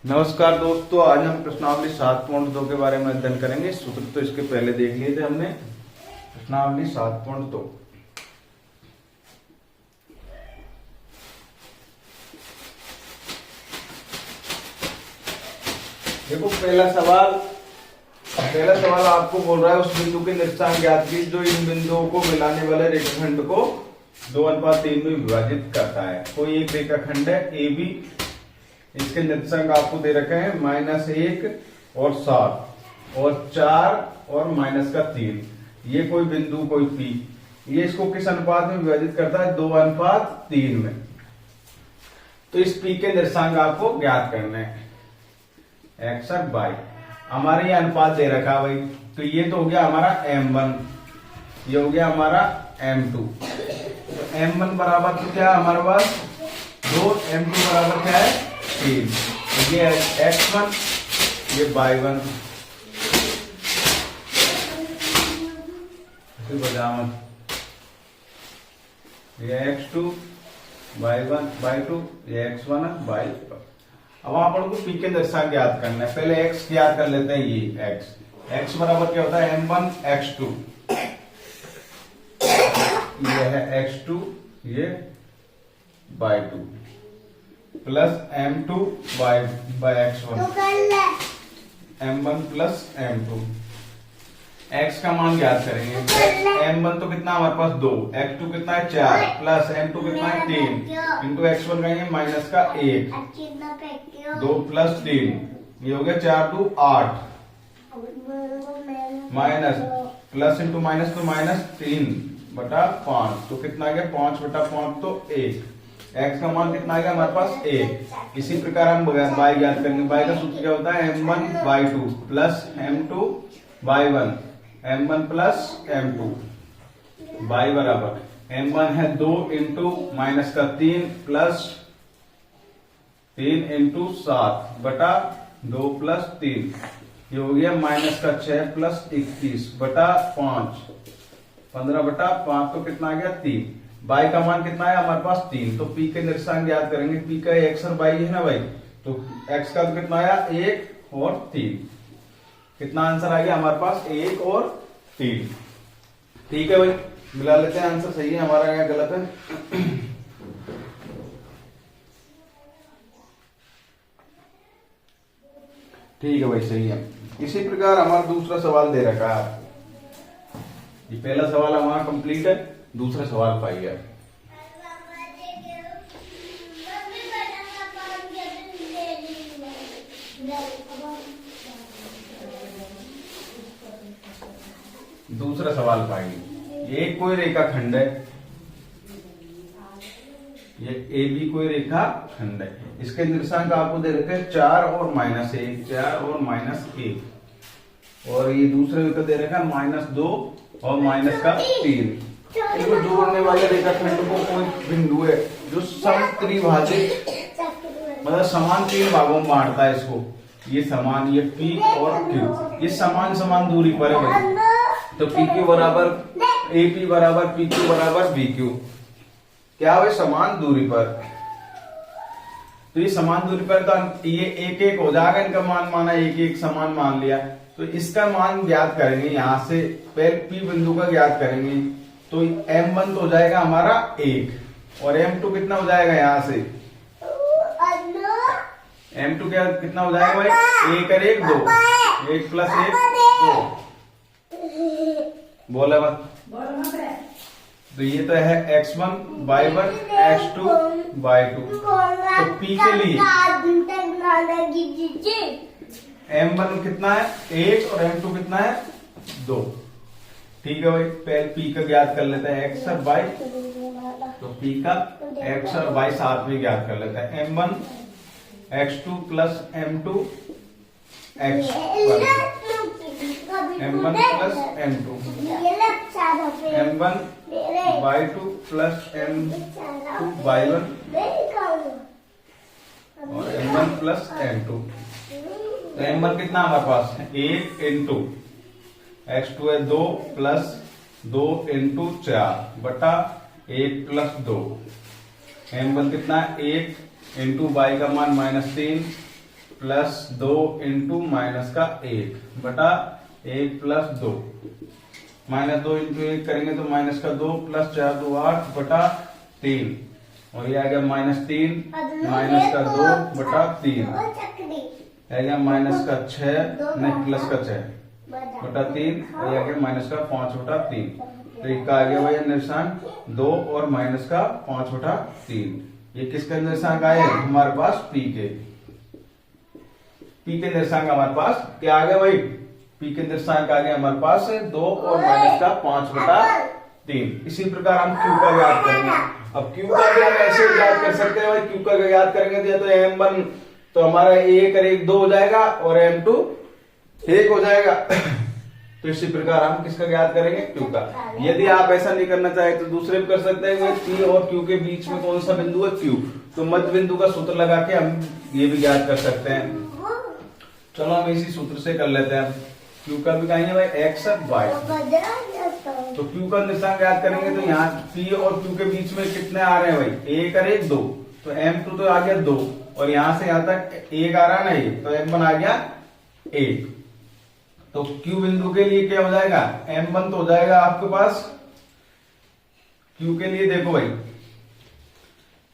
नमस्कार दोस्तों, आज हम प्रश्नावली 7.2 के बारे में अध्ययन करेंगे। सूत्र तो इसके पहले देख लिए थे हमने। प्रश्नावली 7.2 देखो, पहला सवाल आपको बोल रहा है उस बिंदु के निर्देशांक ज्ञात कीजिए जो इन बिंदुओं को मिलाने वाले रेखाखंड को 2:3 में विभाजित करता है। कोई एक रेखाखंड है ए बी, इसके निर्देशांक आपको दे रखे हैं -1 और 7 और 4 और -3। ये कोई बिंदु, कोई पी, ये इसको किस अनुपात में विभाजित करता है? 2:3 में। तो इस पी के निर्देशांक आपको ज्ञात करने हैं, एक्स और वाई। हमारे ये अनुपात दे रखा है भाई, तो ये तो हो गया हमारा m1, ये हो गया हमारा m2। तो m1 बराबर तो क्या है हमारे पास 2, m2 बराबर क्या है 3। तो ये x1, ये y1, ये x2, y1, y2, ये x1 है, y1। अब अपन को पी के निर्देशांक ज्ञात करना है। पहले x ज्ञात कर लेते हैं। ये x बराबर क्या होता है? m1 x2, ये है x2, ये y2 plus m2 by x1, m1 plus m2। x का मान ज्ञात करेंगे। m1 तो कितना हमारे पास 2, x2 कितना है 4 प्लस m2 कितना है 3 इंटू x1 का ये माइनस का 1, 2 प्लस 3, ये हो गया 4 2 8 माइनस प्लस इंटू माइनस तो -3/5, तो कितना आ गया 5/5 तो 1। x का मान कितना आएगा हमारे पास 1। इसी प्रकार हम y ज्ञात करेंगे। y का सूत्र क्या होता है? m1 y2 plus m2 y1, m1 plus m2। y बराबर m1 है 2 इंटू -3 प्लस 3 इंटू 7/2 प्लस 3, ये हो गया -6 प्लस 21/5, 15/5, तो कितना आ गया 3। y का मान कितना है हमारे पास 3। तो p के निर्देशांक ज्ञात करेंगे। p का x और y है ना भाई, तो x का तो कितना आया 1 और 3। कितना आंसर आ गया हमारे पास? 1 और 3। ठीक है भाई, मिला लेते हैं। आंसर सही है हमारा या गलत है? ठीक है भाई, सही है। इसी प्रकार हमारा दूसरा सवाल दे रखा है। ये पहला सवाल हमारा कंप्लीट है, दूसरा सवाल पाइए। दूसरा सवाल पाइए। ये कोई रेखाखंड है, ये ए बी कोई रेखा खंड है। इसके निर्देशांक आपको दे रखे 4 और -1, 4 और -1, और ये दूसरे का दे रखा -2 और -3। इनको जोड़ने वाले रेखाखंड को कोई बिंदु है जो समत्रिभाजित, मतलब समान 3 भागों में बांटता है इसको। ये समान, ये P और Q, ये समान दूरी पर है भाई। तो PQ बराबर AP बराबर PQ बराबर BQ, क्या है? समान दूरी पर। तो ये समान दूरी पर, तो ये 1 हो जाएगा। इनका मान माना 1 समान मान लिया, तो इसका मान ज्ञात करेंगे। यहां से पहले P बिंदु का ज्ञात करेंगे। तो m1 तो हो जाएगा हमारा 1 और m2 कितना हो जाएगा? यहां से m2 कितना हो जाएगा भाई? 1 और 1 2, 1 प्लस 1 2। बोला मत। तो ये तो है x1 y1 x2 y2। तो P के लिए m1 कितना है 1 और m2 कितना है 2। ठीक है भाई, पहले P का ज्ञात कर लेते हैं, x और y। तो P का x और y साथ में ज्ञात कर लेते हैं। m1 x2 plus m2 x1, m1 plus m2, m1 y2 plus m2 y1 और m1 प्लस m2। तो m1 कितना हमारे पास है 1 इंटू x2 है 2 प्लस 2 इंटू 4/1 प्लस 2। m1 कितना है 1 इंटू y का मान -3 प्लस 2 इंटू माइनस का 1 बटा 1 प्लस 2, माइनस 2 इंटू 1 करेंगे तो माइनस का 2 प्लस 4 2 8 बटा 3, और ये आ गया -3 माइनस का 2 बटा 3, आ गया माइनस का 6 नहीं प्लस का 6 बटा 3, और ये आ गया माइनस का 5 बटा 3। तो इसका आ गया भैया निर्देशांक 2 और माइनस का 5 बटा 3। ये किसका निर्देशांक आए हमारे पास पी के निर्देशांक हमारे पास क्या आ गया भाई, पी के निर्देशांक आ गया हमारे पास 2 और माइनस का 5 बटा 3। इसी प्रकार हम क्यू का ज्ञात करेंगे। अब क्यू का भी हम ऐसे ज्ञात कर सकते हैं भाई, क्यू का ज्ञात करेंगे तो m1 तो हमारा 1 और 1 2 हो जाएगा और m2 1 हो जाएगा। तो इसी प्रकार हम किसका ज्ञात करेंगे क्यू का। यदि आप ऐसा नहीं करना चाहे तो दूसरे भी कर सकते हैं, पी और क्यू के बीच में कौन सा बिंदु है क्यू, तो मध्य बिंदु का सूत्र लगा के हम ये भी ज्ञात कर सकते हैं। चलो हम इसी सूत्र से कर लेते हैं। क्यू का भी कहेंगे भाई एक्स वाई, तो क्यू का निर्देशांक ज्ञात करेंगे तो यहाँ पी और क्यू के बीच में कितने आ रहे हैं भाई, 1 और 1 2, तो m2 तो आ गया 2 और यहां से यहां तक 1 आ रहा है नहीं, तो m1 आ गया 1। तो Q बिंदु के लिए क्या हो जाएगा, m1 तो हो जाएगा आपके पास Q के लिए, देखो भाई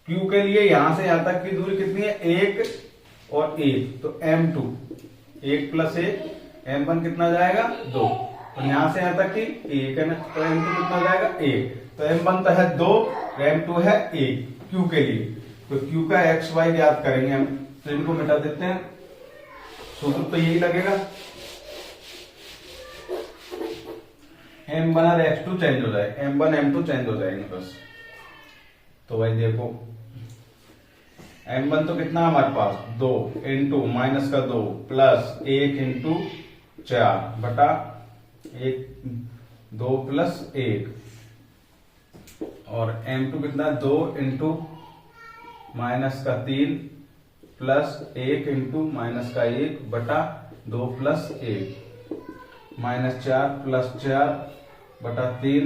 Q के लिए यहां से यहां तक की दूरी कितनी है 1 और 1, तो m2 1 प्लस 1, m1 कितना जाएगा 2, और यहां से यहां तक की 1 है ना, तो m2 कितना जाएगा 1, तो m1 तो है 2, m2 है 1 Q के लिए। तो Q का एक्स वाई ज्ञात करेंगे हम, तो इनको मिटा देते हैं, सूत्र तो यही लगेगा, m1 और x2 चेंज हो जाए, m1 m2 चेंज हो जाएंगे बस। तो भाई देखो m1 तो कितना हमारे पास 2 इंटू माइनस का 2 प्लस 1 इंटू 4 बटा 1 2 प्लस 1, और m2 कितना 2 इंटू माइनस का 3 प्लस 1 इंटू माइनस का 1 बटा 2 प्लस 1, -4 प्लस 4 बटा 3,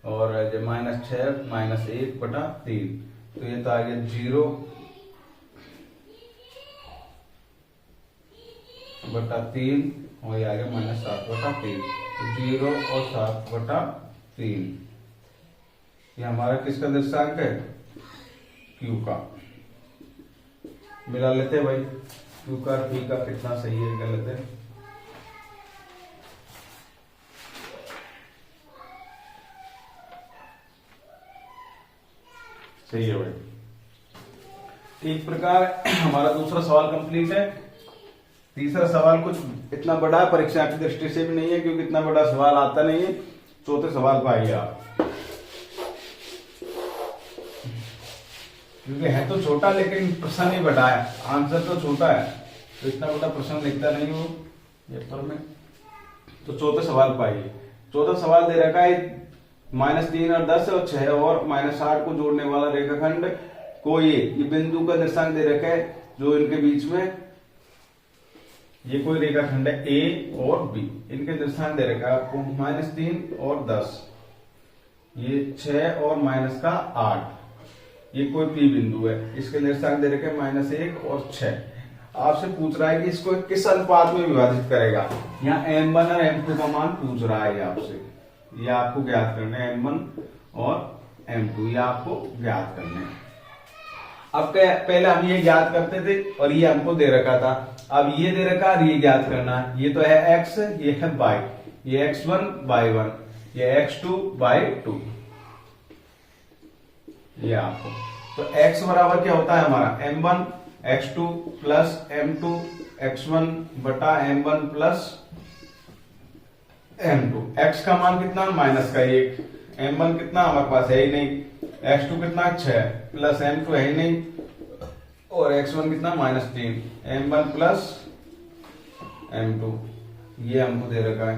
और -6 माइनस 1 बटा 3, तो ये तो आ गया 0 बटा 3, और ये आ गया -7 बटा 3, तो 0 और 7 बटा 3, ये हमारा किसका निर्देशांक है Q का। मिला लेते हैं भाई Q का P का कितना सही है, गलत है। सही है भाई। एक प्रकार हमारा दूसरा सवाल कंप्लीट है। तीसरा सवाल कुछ इतना बड़ा परीक्षा की दृष्टि से भी नहीं है, क्योंकि इतना बड़ा सवाल आता नहीं है। चौथे सवाल पर आइए आप, क्योंकि है तो छोटा लेकिन प्रश्न नहीं बड़ा है, आंसर तो छोटा है, तो इतना बड़ा प्रश्न लिखता नहीं हो पेपर में। तो चौथे सवाल पर आइए। चौथा सवाल दे रखा है -3 और 10 और 6 और -8 को जोड़ने वाला रेखाखंड को ये बिंदु का निर्देशांक दे रखा है, जो इनके बीच में ये कोई रेखाखंड है A और B, इनके निर्देशांक दे रखा है आपको -3 और 10, ये 6 और -8, ये कोई P बिंदु है, इसके निर्देशांक दे रखे -1 और 6। आपसे पूछ रहा है कि इसको किस अनुपात में विभाजित करेगा। यहाँ m1 और m2 का मान पूछ रहा है आपसे, ये आपको ज्ञात करना है m1 और m2, ये आपको ज्ञात करना है। अब पहले हम ये ज्ञात करते थे और ये हमको दे रखा था, अब ये दे रखा और ये ज्ञात करना है। ये तो है x, ये है y, ये x1 y1, ये x2 y2, ये आपको। तो x बराबर क्या होता है हमारा m1 x2 plus m2 x1 बटा m1 प्लस m2। x का मान कितना -1, m1 कितना हमारे पास है ही नहीं, x2 कितना 6 प्लस m2 है ही नहीं, और x1 कितना -3, m1 प्लस m2, ये हमको दे रखा है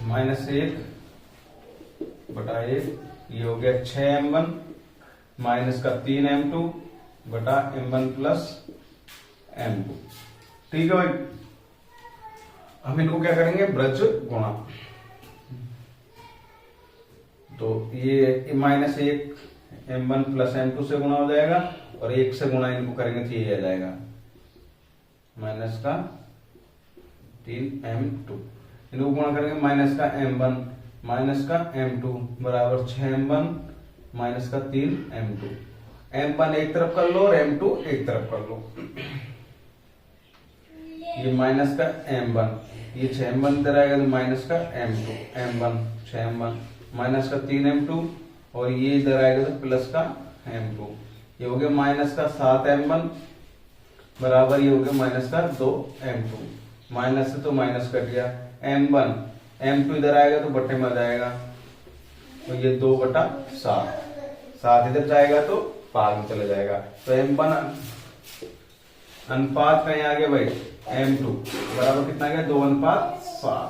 -1 बटा 1, ये हो गया 6m1 माइनस का 3m2 बटा m1 प्लस m2। ठीक है भाई, हम इनको क्या करेंगे ब्रज गुणा, तो ये -1 m1 प्लस m2 से गुणा हो जाएगा और 1 से गुणा इनको करेंगे तो ये आ जाएगा माइनस का 3m2, इनको गुणा करेंगे माइनस का m1 माइनस का m2 बराबर 6m1 माइनस का 3m2। m1 एक तरफ कर लो और m2 एक तरफ कर लो। ये माइनस का m1, ये 6m1 इधर आएगा तो माइनस का m2, m1 6m1 माइनस का 3m2 और ये इधर आएगा तो प्लस का m2। ये हो गया माइनस का 7m1 बराबर ये हो गया माइनस का 2m2। माइनस से तो माइनस कट गया, m1 m2 इधर आएगा तो बट्टे में आ जाएगा, तो ये 2/7, 7 इधर जाएगा तो भाग में चला जाएगा। तो m1 अनुपात कहीं आ गया भाई m2 बराबर कितना आ गया 2:7।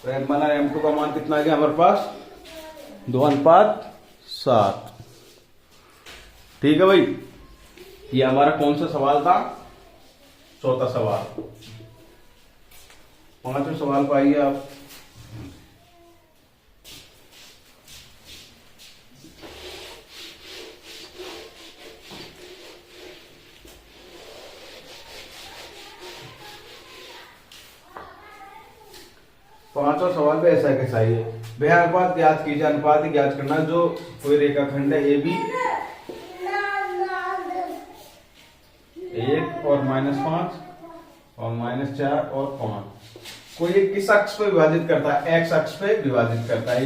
तो m1 और m2 का मान कितना आ गया हमारे पास 2:7। ठीक है भाई, ये हमारा कौन सा सवाल था, चौथा सवाल। पांचवें सवाल पर आइए आप। पांचवा सवाल पे ऐसा कैसा है, वह अनुपात ज्ञात कीजिए। अनुपात ज्ञात करना जो कोई रेखाखंड है AB 1 और -5 और -4 और 5 को ये किस अक्ष पे विभाजित करता है, x अक्ष पे विभाजित करता है।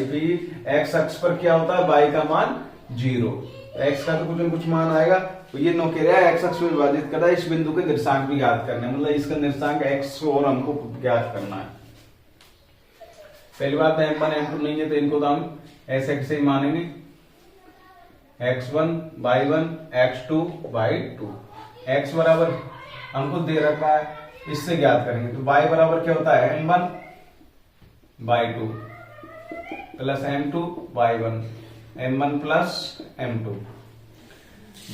x अक्ष पर क्या होता है, y का मान 0, x का तो कुछ न कुछ मान आएगा। तो ये नो कह रहा है x अक्ष पे विभाजित करता है, इस बिंदु के निर्देशांक भी ज्ञात करने, मतलब इसका निर्देशांक x और हमको ज्ञात करना है। पहली बात है m1 m2 नहीं है तो इनको तो हम ऐसे कैसे ही मानेंगे, x1 y1 x2 y2। x बराबर हमको दे रखा है, इससे ज्ञात करेंगे। तो y बराबर क्या होता है m1 y2 plus m2 y1, m1 plus m2।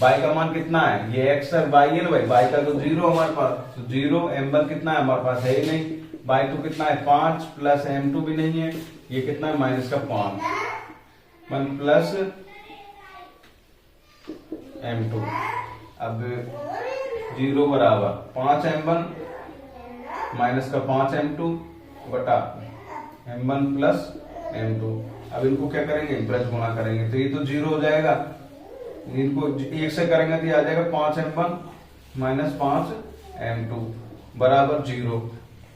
y का मान कितना है, ये x और y है ना भाई, y का तो 0 हमारे पास, तो 0, m1 कितना है हमारे पास है ही नहीं, y2 कितना है 5 प्लस m2 भी नहीं है, ये कितना है माइनस का 5, 1 प्लस m2। अब 0 बराबर 5m1 माइनस का 5m2 बटा m1 प्लस m2। अब इनको क्या करेंगे, ब्रज गुणा करेंगे तो ये तो 0 हो जाएगा, इनको 1 से करेंगे तो ये आ जाएगा 5m1 माइनस 5m2 बराबर 0।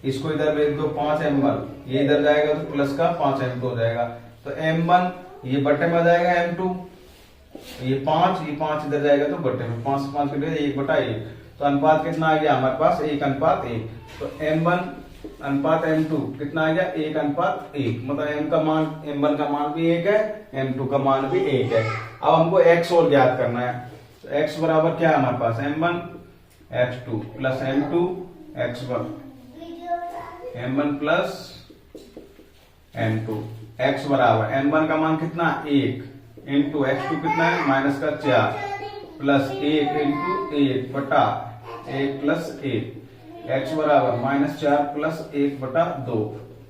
इसको इधर भेज दो 5m1, ये इधर जाएगा तो प्लस का 5m2 हो जाएगा। तो m1 ये बट्टे में आ जाएगा m2, ये 5 इधर जाएगा तो बट्टे में, 5 से 5 कट गया 1/1। तो अनुपात कितना आ गया हमारे पास 1:1। तो m1 अनुपात m2 कितना आ गया 1:1, मतलब m1 का मान भी 1 है, m2 का मान भी 1 है। अब हमको x और ज्ञात करना है, तो x बराबर क्या है हमारे पास m1 x2 plus m2 x1, m1 plus m2। x बराबर m1 का मान कितना 1 इंटू x2 कितना है माइनस का 4 प्लस 1 इंटू 1 बटा 1 प्लस 1, x बराबर -4 प्लस 1/2 तो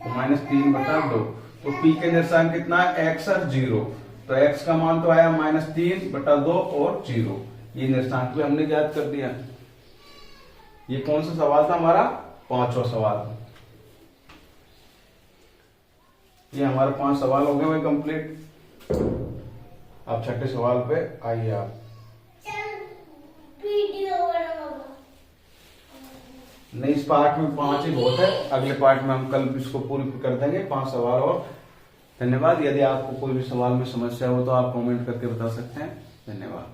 -3/2। तो p के निर्देशांक कितना है x और 0, तो x का मान तो आया -3/2 और 0, ये निर्देशांक भी हमने ज्ञात कर दिया। ये कौन सा सवाल था हमारा, पांचवा सवाल। ये हमारे 5 सवाल हो गए भाई कंप्लीट। अब छठे सवाल पे आइए आप। नहीं, इस पार्ट में 5 ही बहुत है, अगले पार्ट में हम कल इसको पूरी कर देंगे 5 सवाल और। धन्यवाद। यदि आपको कोई भी सवाल में समस्या हो तो आप कमेंट करके बता सकते हैं। धन्यवाद।